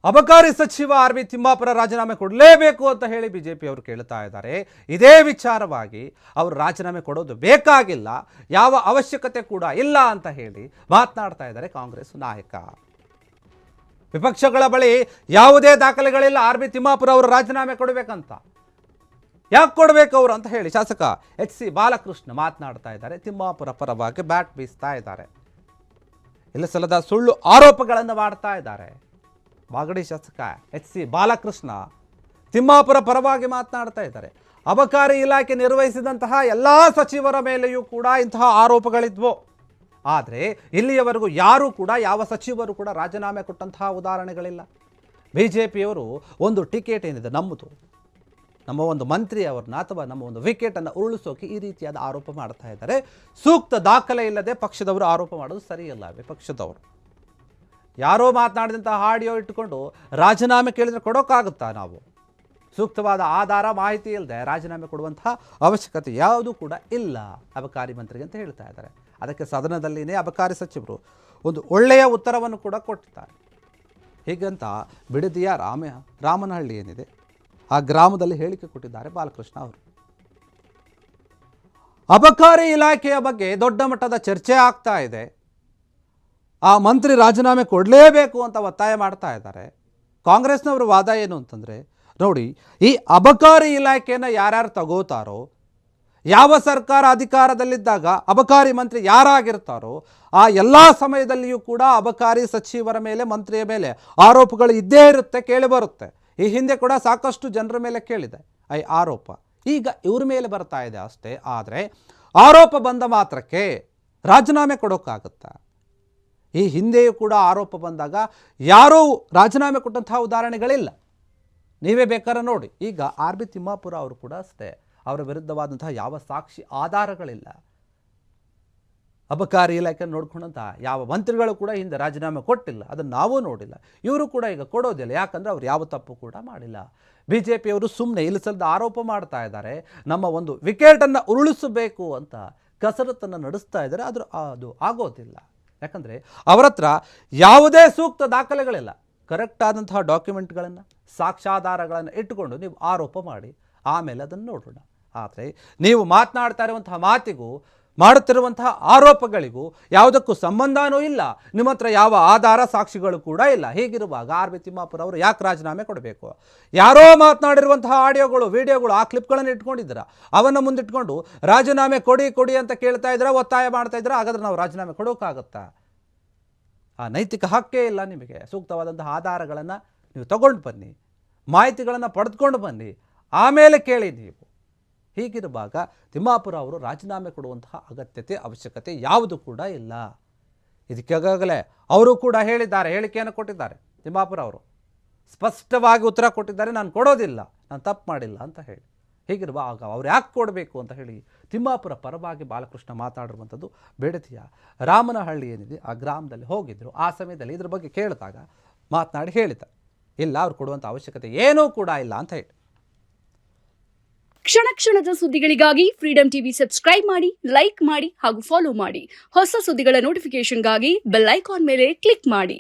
ಅಬಕಾರಿ ಸಚಿವ ಆರ್.ವಿ. ತಿಮ್ಮಾಪುರ ರಾಜೀನಾಮೆ ಕೊಡಲೇಬೇಕು ಅಂತ ಹೇಳಿ ಬಿಜೆಪಿ ಅವರು ಕೇಳ್ತಾ ಇದ್ದಾರೆ. ಇದೇ ವಿಚಾರವಾಗಿ ಅವರು ರಾಜೀನಾಮೆ ಕೊಡೋದು ಬೇಕಾಗಿಲ್ಲ, ಯಾವ ಅವಶ್ಯಕತೆ ಕೂಡ ಇಲ್ಲ ಅಂತ ಹೇಳಿ ಮಾತನಾಡ್ತಾ ಇದ್ದಾರೆ ಕಾಂಗ್ರೆಸ್ ನಾಯಕ. ವಿಪಕ್ಷಗಳ ಬಳಿ ಯಾವುದೇ ದಾಖಲೆಗಳಿಲ್ಲ ಆರ್.ವಿ. ತಿಮ್ಮಾಪುರ ಅವರು ರಾಜೀನಾಮೆ ಕೊಡಬೇಕಂತ. ಯಾಕೆ ಕೊಡಬೇಕು ಅವರು ಅಂತ ಹೇಳಿ ಶಾಸಕ ಎಚ್.ಸಿ. ಬಾಲಕೃಷ್ಣ ಮಾತನಾಡ್ತಾ ಇದ್ದಾರೆ. ತಿಮ್ಮಾಪುರ ಪರವಾಗಿ ಬ್ಯಾಟ್ ಬೀಸ್ತಾ ಇದ್ದಾರೆ. ಇಲ್ಲ ಸಲ್ಲದ ಸುಳ್ಳು ಆರೋಪಗಳನ್ನು ಮಾಡ್ತಾ ಇದ್ದಾರೆ. ಮಾಗಡಿ ಶಾಸಕ ಎಚ್.ಸಿ. ಬಾಲಕೃಷ್ಣ ತಿಮ್ಮಾಪುರ ಪರವಾಗಿ ಮಾತನಾಡ್ತಾ ಇದ್ದಾರೆ. ಅಬಕಾರಿ ಇಲಾಖೆ ನಿರ್ವಹಿಸಿದಂತಹ ಎಲ್ಲ ಸಚಿವರ ಮೇಲೆಯೂ ಕೂಡ ಇಂತಹ ಆರೋಪಗಳಿದ್ವು. ಆದರೆ ಇಲ್ಲಿಯವರೆಗೂ ಯಾರೂ ಕೂಡ ಯಾವ ಸಚಿವರು ಕೂಡ ರಾಜೀನಾಮೆ ಕೊಟ್ಟಂತಹ ಉದಾಹರಣೆಗಳಿಲ್ಲ. ಬಿಜೆಪಿಯವರು ಒಂದು ಟಿಕೆಟ್ ಏನಿದೆ ನಮ್ಮದು, ನಮ್ಮ ಒಂದು ಮಂತ್ರಿ ಅವ್ರನ್ನ ಅಥವಾ ನಮ್ಮ ಒಂದು ವಿಕೆಟನ್ನು ಉರುಳಿಸೋಕೆ ಈ ರೀತಿಯಾದ ಆರೋಪ ಮಾಡ್ತಾ ಇದ್ದಾರೆ. ಸೂಕ್ತ ದಾಖಲೆ ಇಲ್ಲದೆ ಪಕ್ಷದವರು ಆರೋಪ ಮಾಡೋದು ಸರಿಯಲ್ಲ. ವಿಪಕ್ಷದವರು ಯಾರೋ ಮಾತನಾಡಿದಂತಹ ಆಡಿಯೋ ಇಟ್ಟುಕೊಂಡು ರಾಜೀನಾಮೆ ಕೇಳಿದರೆ ಕೊಡೋಕ್ಕಾಗುತ್ತಾ? ನಾವು ಸೂಕ್ತವಾದ ಆಧಾರ ಮಾಹಿತಿ ಇಲ್ಲದೆ ರಾಜೀನಾಮೆ ಕೊಡುವಂತಹ ಅವಶ್ಯಕತೆ ಯಾವುದೂ ಕೂಡ ಇಲ್ಲ ಅಬಕಾರಿ ಮಂತ್ರಿಗೆ ಅಂತ ಹೇಳ್ತಾ ಇದ್ದಾರೆ. ಅದಕ್ಕೆ ಸದನದಲ್ಲಿನೇ ಅಬಕಾರಿ ಸಚಿವರು ಒಂದು ಒಳ್ಳೆಯ ಉತ್ತರವನ್ನು ಕೂಡ ಕೊಟ್ಟಿದ್ದಾರೆ. ಹೀಗಂತ ಬಿಡದಿಯ ರಾಮನಹಳ್ಳಿ ಏನಿದೆ ಆ ಗ್ರಾಮದಲ್ಲಿ ಹೇಳಿಕೆ ಕೊಟ್ಟಿದ್ದಾರೆ ಬಾಲಕೃಷ್ಣ ಅವರು. ಅಬಕಾರಿ ಇಲಾಖೆಯ ಬಗ್ಗೆ ದೊಡ್ಡ ಮಟ್ಟದ ಚರ್ಚೆ ಆಗ್ತಾ ಇದೆ. ಆ ಮಂತ್ರಿ ರಾಜೀನಾಮೆ ಕೊಡಲೇಬೇಕು ಅಂತ ಒತ್ತಾಯ ಮಾಡ್ತಾ ಇದ್ದಾರೆ. ಕಾಂಗ್ರೆಸ್ನವರ ವಾದ ಏನು ಅಂತಂದರೆ, ನೋಡಿ, ಈ ಅಬಕಾರಿ ಇಲಾಖೆಯನ್ನು ಯಾರ್ಯಾರು ತಗೋತಾರೋ, ಯಾವ ಸರ್ಕಾರ ಅಧಿಕಾರದಲ್ಲಿದ್ದಾಗ ಅಬಕಾರಿ ಮಂತ್ರಿ ಯಾರಾಗಿರ್ತಾರೋ ಆ ಎಲ್ಲ ಸಮಯದಲ್ಲಿಯೂ ಕೂಡ ಅಬಕಾರಿ ಸಚಿವರ ಮೇಲೆ, ಮಂತ್ರಿಯ ಮೇಲೆ ಆರೋಪಗಳು ಇದ್ದೇ ಇರುತ್ತೆ, ಕೇಳಿಬರುತ್ತೆ. ಈ ಹಿಂದೆ ಕೂಡ ಸಾಕಷ್ಟು ಜನರ ಮೇಲೆ ಕೇಳಿದೆ ಈ ಆರೋಪ. ಈಗ ಇವ್ರ ಮೇಲೆ ಬರ್ತಾ ಇದೆ ಅಷ್ಟೇ. ಆದರೆ ಆರೋಪ ಬಂದ ಮಾತ್ರಕ್ಕೆ ರಾಜೀನಾಮೆ ಕೊಡೋಕ್ಕಾಗುತ್ತಾ? ಈ ಹಿಂದೆಯೂ ಕೂಡ ಆರೋಪ ಬಂದಾಗ ಯಾರೂ ರಾಜೀನಾಮೆ ಕೊಟ್ಟಂತಹ ಉದಾಹರಣೆಗಳಿಲ್ಲ. ನೀವೇ ಬೇಕಾದ್ರೆ ನೋಡಿ. ಈಗ ಆರ್.ವಿ. ತಿಮ್ಮಾಪುರ ಅವರು ಕೂಡ ಅಷ್ಟೇ, ಅವರ ವಿರುದ್ಧವಾದಂತಹ ಯಾವ ಸಾಕ್ಷಿ ಆಧಾರಗಳಿಲ್ಲ. ಅಬಕಾರಿ ಇಲಾಖೆ ನೋಡ್ಕೊಂಡಂತಹ ಯಾವ ಮಂತ್ರಿಗಳು ಕೂಡ ಹಿಂದೆ ರಾಜೀನಾಮೆ ಕೊಟ್ಟಿಲ್ಲ, ಅದನ್ನು ನಾವು ನೋಡಿಲ್ಲ. ಇವರು ಕೂಡ ಈಗ ಕೊಡೋದಿಲ್ಲ, ಯಾಕಂದರೆ ಅವ್ರು ಯಾವ ತಪ್ಪು ಕೂಡ ಮಾಡಿಲ್ಲ. ಬಿ ಜೆ ಪಿಯವರು ಸುಮ್ಮನೆ ಇಲ್ಲಿಸಲ್ದ ಆರೋಪ ಮಾಡ್ತಾ ಇದ್ದಾರೆ. ನಮ್ಮ ಒಂದು ವಿಕೆಟನ್ನು ಉರುಳಿಸಬೇಕು ಅಂತ ಕಸರತ್ತನ್ನು ನಡೆಸ್ತಾ ಇದ್ದಾರೆ. ಅದು ಆಗೋದಿಲ್ಲ. ಯಾಕಂದರೆ ಅವರ ಹತ್ರ ಯಾವುದೇ ಸೂಕ್ತ ದಾಖಲೆಗಳಿಲ್ಲ. ಕರೆಕ್ಟ್ ಆದಂತಹ ಡಾಕ್ಯುಮೆಂಟ್ಗಳನ್ನು, ಸಾಕ್ಷ್ಯಾಧಾರಗಳನ್ನು ಇಟ್ಟುಕೊಂಡು ನೀವು ಆರೋಪ ಮಾಡಿ ಆಮೇಲೆ ಅದನ್ನು ನೋಡೋಣ. ಆದರೆ ನೀವು ಮಾತನಾಡ್ತಾ ಇರುವಂತಹ ಮಾತಿಗೂ ಮಾಡುತ್ತಿರುವಂತಹ ಆರೋಪಗಳಿಗೂ ಯಾವುದಕ್ಕೂ ಸಂಬಂಧನೂ ಇಲ್ಲ. ನಿಮ್ಮ ಹತ್ರ ಯಾವ ಆಧಾರ ಸಾಕ್ಷಿಗಳು ಕೂಡ ಇಲ್ಲ. ಹೀಗಿರುವಾಗ ಆರ್.ವಿ. ತಿಮ್ಮಾಪುರ ಅವರು ಯಾಕೆ ರಾಜೀನಾಮೆ ಕೊಡಬೇಕು? ಯಾರೋ ಮಾತನಾಡಿರುವಂತಹ ಆಡಿಯೋಗಳು, ವಿಡಿಯೋಗಳು, ಆ ಕ್ಲಿಪ್ಗಳನ್ನು ಇಟ್ಕೊಂಡಿದ್ದೀರಾ, ಅವನ್ನು ಮುಂದಿಟ್ಕೊಂಡು ರಾಜೀನಾಮೆ ಕೊಡಿ ಅಂತ ಕೇಳ್ತಾ ಇದ್ದೀರಾ, ಒತ್ತಾಯ ಮಾಡ್ತಾ ಇದ್ದೀರಾ. ಹಾಗಾದ್ರೆ ನಾವು ರಾಜೀನಾಮೆ ಕೊಡೋಕ್ಕಾಗತ್ತಾ? ಆ ನೈತಿಕ ಹಕ್ಕೇ ಇಲ್ಲ ನಿಮಗೆ. ಸೂಕ್ತವಾದಂತಹ ಆಧಾರಗಳನ್ನು ನೀವು ತಗೊಂಡು ಬನ್ನಿ, ಮಾಹಿತಿಗಳನ್ನು ಪಡೆದುಕೊಂಡು ಬನ್ನಿ, ಆಮೇಲೆ ಕೇಳಿ ನೀವು. ಹೀಗಿರುವಾಗ ತಿಮ್ಮಾಪುರ ಅವರು ರಾಜೀನಾಮೆ ಕೊಡುವಂತಹ ಅಗತ್ಯತೆ, ಅವಶ್ಯಕತೆ ಯಾವುದು ಕೂಡ ಇಲ್ಲ. ಇದಕ್ಕಾಗಲೇ ಅವರು ಕೂಡ ಹೇಳಿದ್ದಾರೆ, ಹೇಳಿಕೆಯನ್ನು ಕೊಟ್ಟಿದ್ದಾರೆ. ತಿಮ್ಮಾಪುರ ಅವರು ಸ್ಪಷ್ಟವಾಗಿ ಉತ್ತರ ಕೊಟ್ಟಿದ್ದಾರೆ, ನಾನು ಕೊಡೋದಿಲ್ಲ, ನಾನು ತಪ್ಪು ಮಾಡಿಲ್ಲ ಅಂತ ಹೇಳಿ. ಹೀಗಿರುವಾಗ ಅವ್ರು ಯಾಕೆ ಕೊಡಬೇಕು ಅಂತ ಹೇಳಿ ತಿಮ್ಮಾಪುರ ಪರವಾಗಿ ಬಾಲಕೃಷ್ಣ ಮಾತಾಡಿರುವಂಥದ್ದು. ಬೇಡತಿಯ ರಾಮನಹಳ್ಳಿ ಏನಿದೆ ಆ ಗ್ರಾಮದಲ್ಲಿ ಹೋಗಿದ್ದರು. ಆ ಸಮಯದಲ್ಲಿ ಇದ್ರ ಬಗ್ಗೆ ಕೇಳಿದಾಗ ಮಾತನಾಡಿ ಹೇಳಿದ್ದಾರೆ, ಇಲ್ಲ ಅವ್ರು ಕೊಡುವಂಥ ಅವಶ್ಯಕತೆ ಏನೂ ಕೂಡ ಇಲ್ಲ ಅಂತ ಹೇಳಿ. ಕ್ಷಣ ಕ್ಷಣದ ಸುದ್ದಿಗಳಿಗಾಗಿ ಫ್ರೀಡಂ ಟಿವಿ ಸಬ್ಸ್ಕ್ರೈಬ್ ಮಾಡಿ, ಲೈಕ್ ಮಾಡಿ ಹಾಗೂ ಫಾಲೋ ಮಾಡಿ. ಹೊಸ ಸುದ್ದಿಗಳ ನೋಟಿಫಿಕೇಶನ್ಗಾಗಿ ಬೆಲ್ ಐಕಾನ್ ಮೇಲೆ ಕ್ಲಿಕ್ ಮಾಡಿ.